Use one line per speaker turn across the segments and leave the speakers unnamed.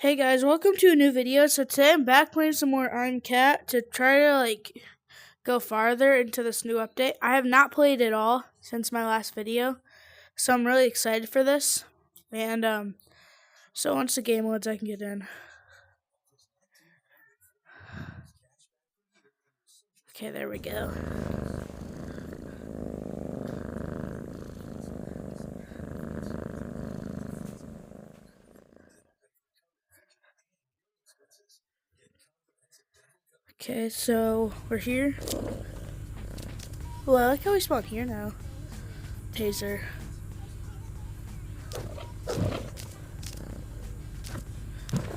Hey guys, welcome to a new video. So today I'm back playing some more I'm Cat to try to go farther into this new update. I have not played at all since my last video, so I'm really excited for this. And so once the game loads, I can get in. Okay, there we go. Okay, so we're here. Well, I like how we spawn here now. Taser.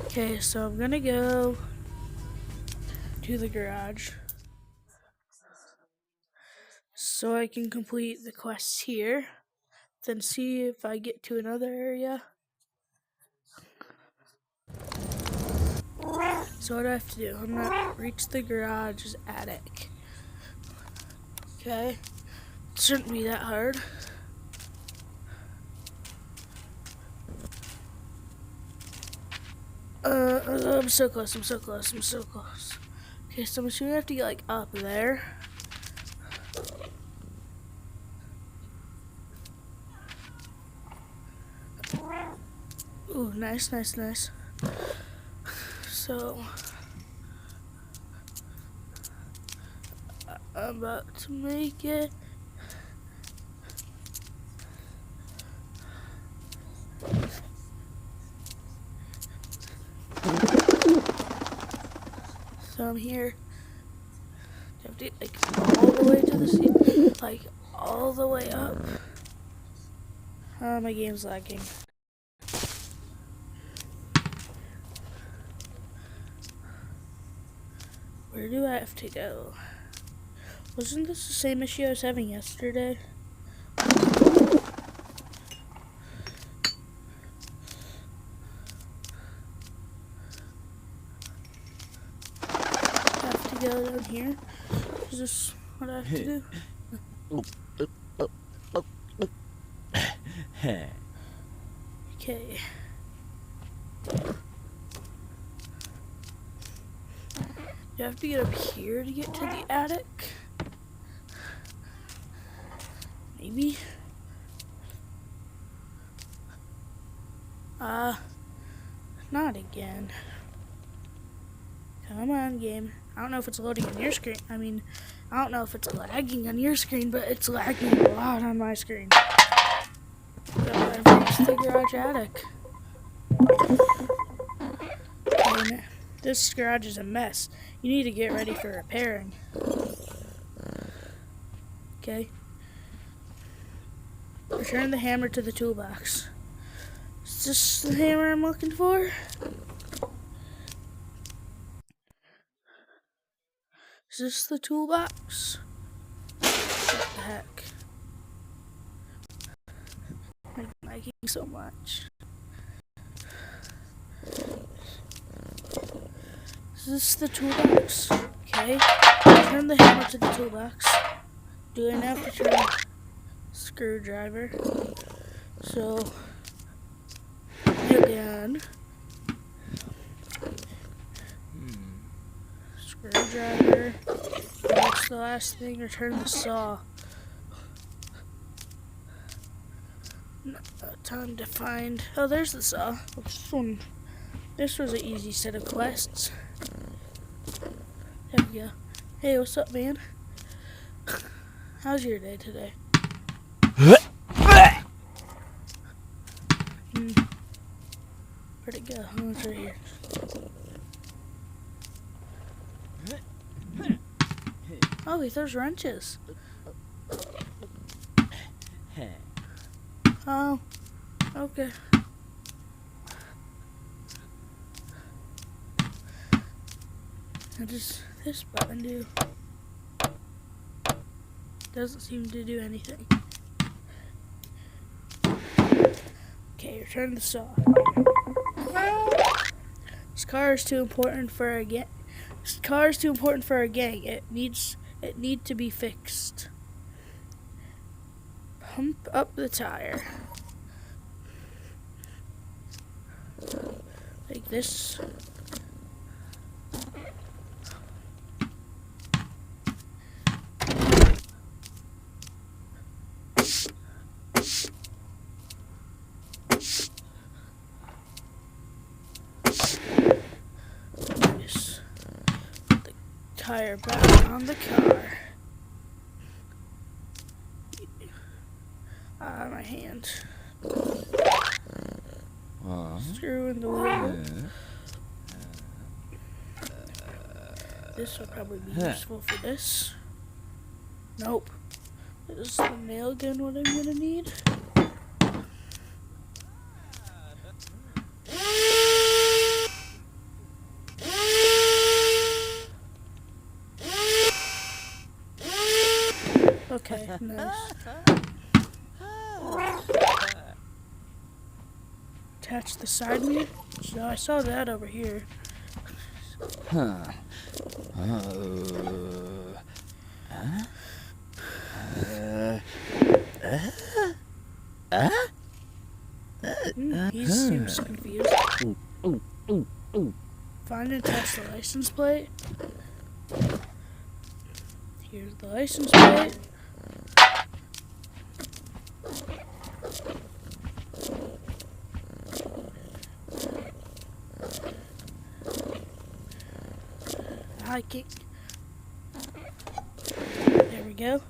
Okay, so I'm gonna go to the garage so I can complete the quests here, then see if I get to another area. So what do I have to do? I'm gonna reach the garage's attic. Okay. It shouldn't be that hard. I'm so close, I'm so close, I'm so close. Okay, so I'm assuming I have to get up there. Ooh, nice, nice, nice. So I'm about to make it. So I'm here. I have to get all the way to the sea, all the way up. My game's lagging. Where do I have to go? Wasn't this the same issue I was having yesterday? I have to go down here? Is this what I have to do? Okay. You have to get up here to get to the attic? Maybe? Not again. Come on, game. I don't know if it's loading on your screen. I don't know if it's lagging on your screen, but it's lagging a lot on my screen. I've reached the garage attic. And this garage is a mess. You need to get ready for repairing. Okay. Return the hammer to the toolbox. Is this the hammer I'm looking for? Is this the toolbox? What the heck? I'm lagging so much. Is this the toolbox? Okay. Turn the hammer to the toolbox. Do I now have to turn the screwdriver? So, again. Screwdriver. That's the last thing. Return the saw. Time to find. Oh, there's the saw. This was an easy set of quests. There we go. Hey, what's up, man? How's your day today? Where'd it go? Oh, it's right here. Oh, he throws wrenches. Oh, okay. What does this button do? Doesn't seem to do anything. Okay, return the saw. This car is too important for a gang. This car is too important for a gang. It needs to be fixed. Pump up the tire. take this. Nice. Put the tire back on the car. My hand. Screw in the wheel. This will probably be useful for this. Nope. Is the nail gun what I'm gonna need? Okay, nice. Attach the side mirror. So I saw that over here. He seems confused. Find and attach the license plate. Here's the license plate. Hiking. There we go.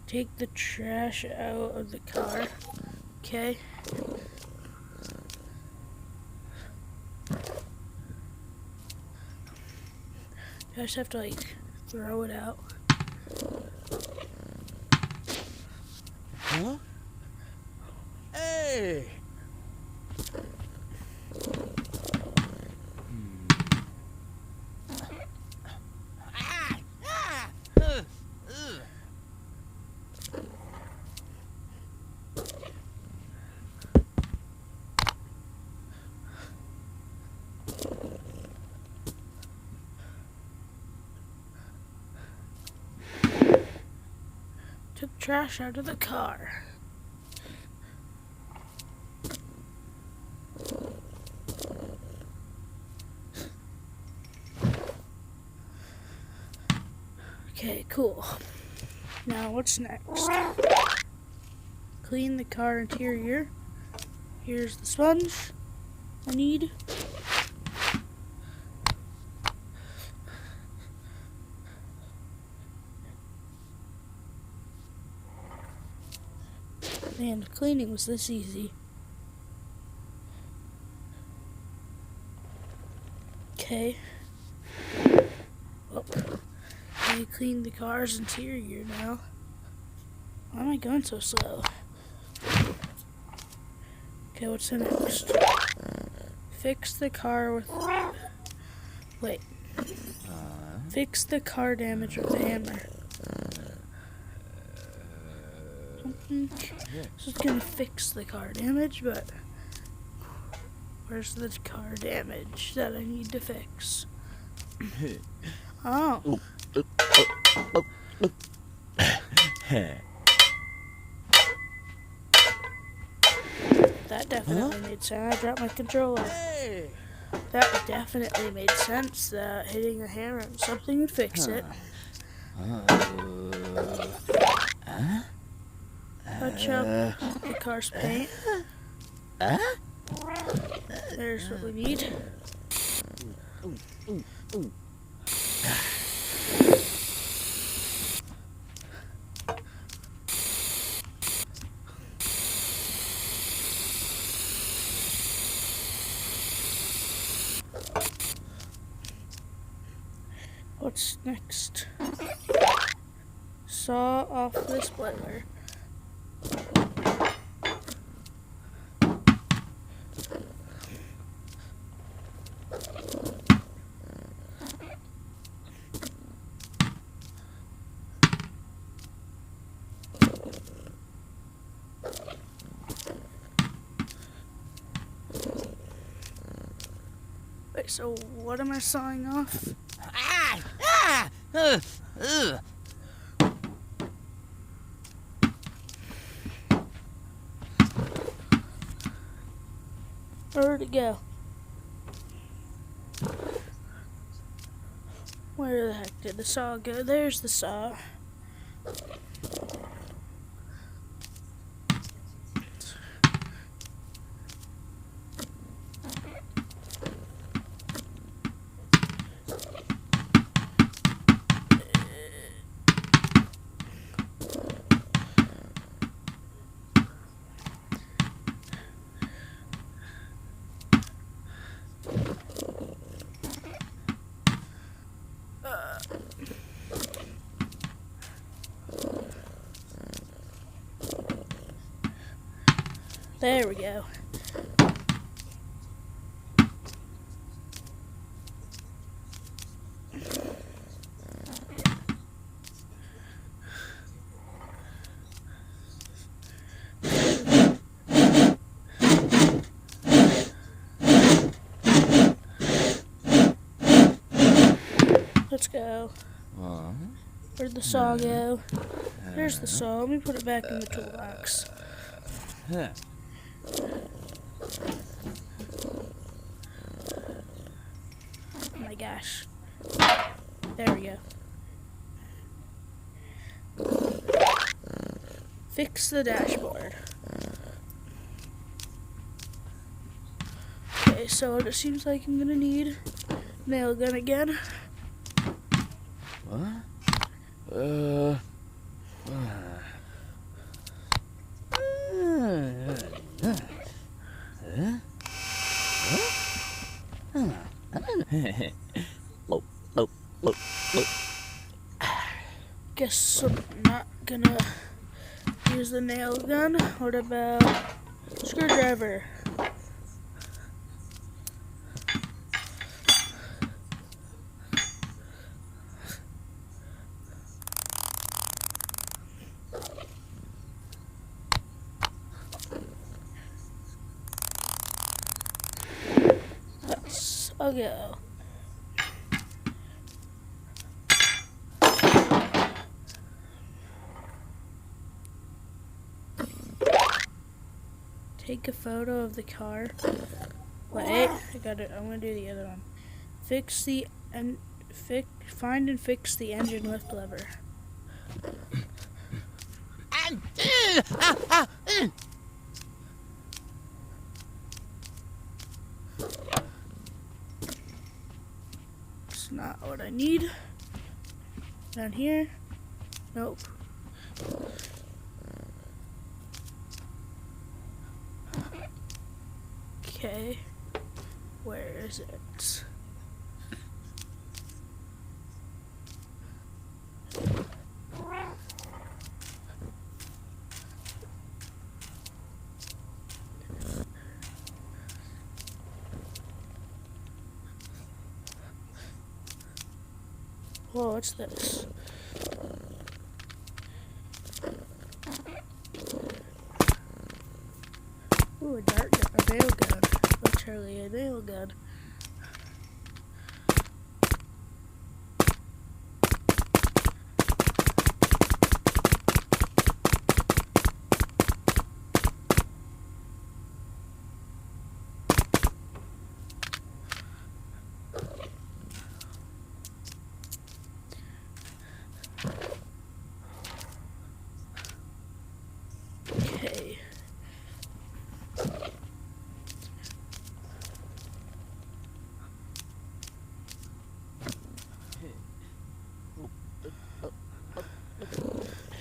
Take the trash out of the car. Okay. I just have to like throw it out.
Huh? Hey!
Took trash out of the car. Okay, cool. Now what's next? Clean the car interior. Here's the sponge I need. Man, cleaning was this easy. Okay. Well, I cleaned the car's interior now. Why am I going so slow? Okay, what's the next? Fix the car with... Wait. Fix the car damage with the hammer. This is gonna fix the car damage, but where's the car damage that I need to fix? Oh. That definitely made sense. I dropped my controller. That definitely made sense that hitting the hammer on something would fix it. Touch up the car's paint. There's what we need. What's next? Saw off the splitter. Wait, so what am I sawing off? Where'd it go? Where the heck did the saw go? There's the saw. There we go. Let's go. Where'd the saw go? There's the saw. Let me put it back in the toolbox. Oh my gosh. There we go. Fix the dashboard. Okay, so it seems like I'm gonna need nail gun again. Guess I'm not gonna use the nail gun. What about screwdriver? I'll go. Take a photo of the car. Wait, I got it. I'm gonna do the other one. Find and fix the engine lift lever. It's not what I need. Down here. Nope. Okay. Where is it? Whoa, what's this? Ooh, a dart gun, a nail gun. Literally a nail gun. Okay.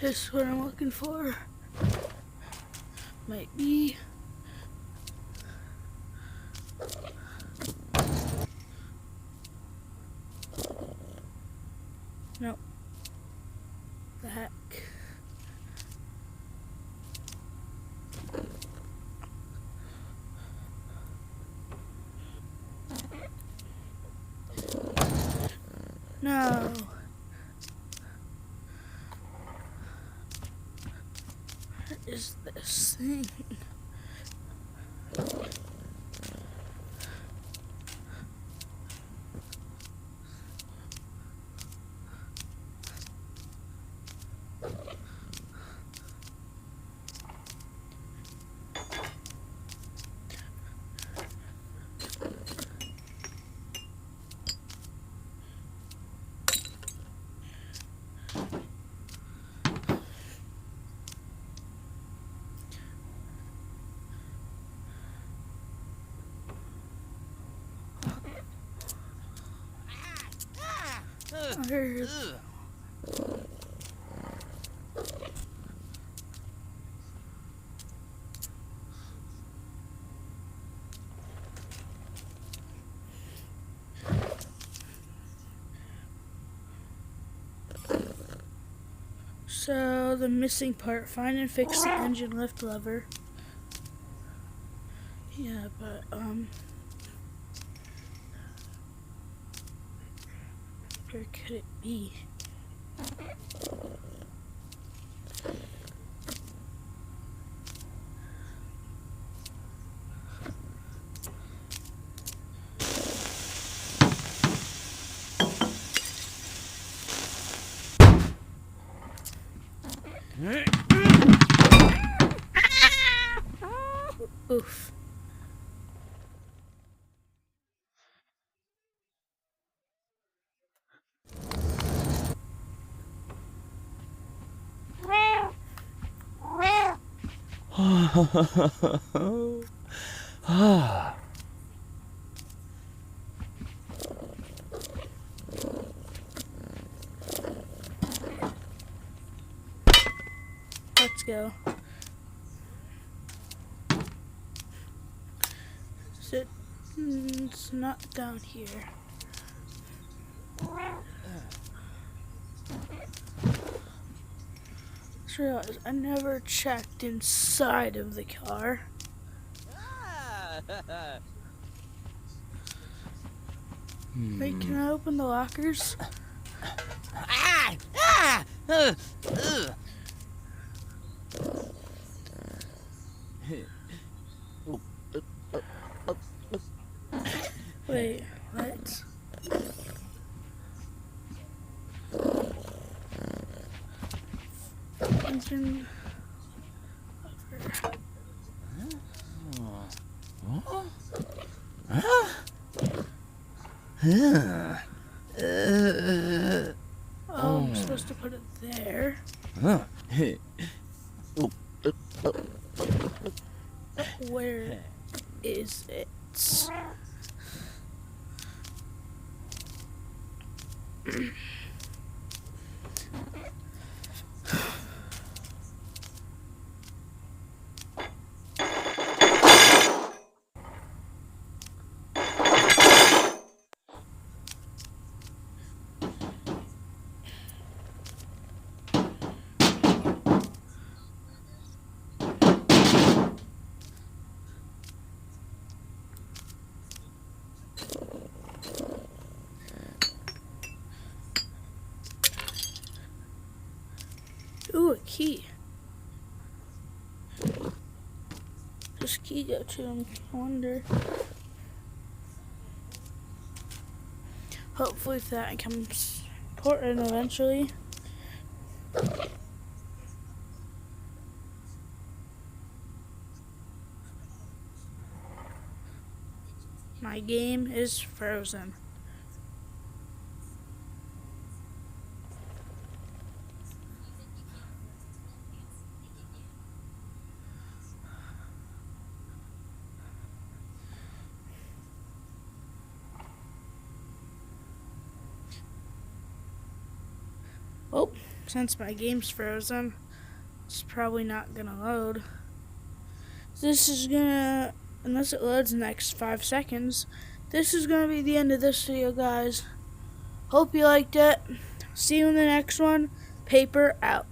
This is what I'm looking for. Might be. No. The heck. No. What is this thing? So the missing part, find and fix the engine lift lever. Yeah, but where could it be? Oof. Let's go. It's not down here. Just realized I never checked inside of the car. Wait, can I open the lockers? Wait, what? Engine lever. Oh, I'm supposed to put it there. Where is it? Ooh, a key. Does key go to? I wonder. Hopefully if that becomes important eventually. My game is frozen. Oh, since my game's frozen, it's probably not gonna load. This is gonna, unless it loads in the next 5 seconds, this is gonna be the end of this video, guys. Hope you liked it. See you in the next one. Paper out.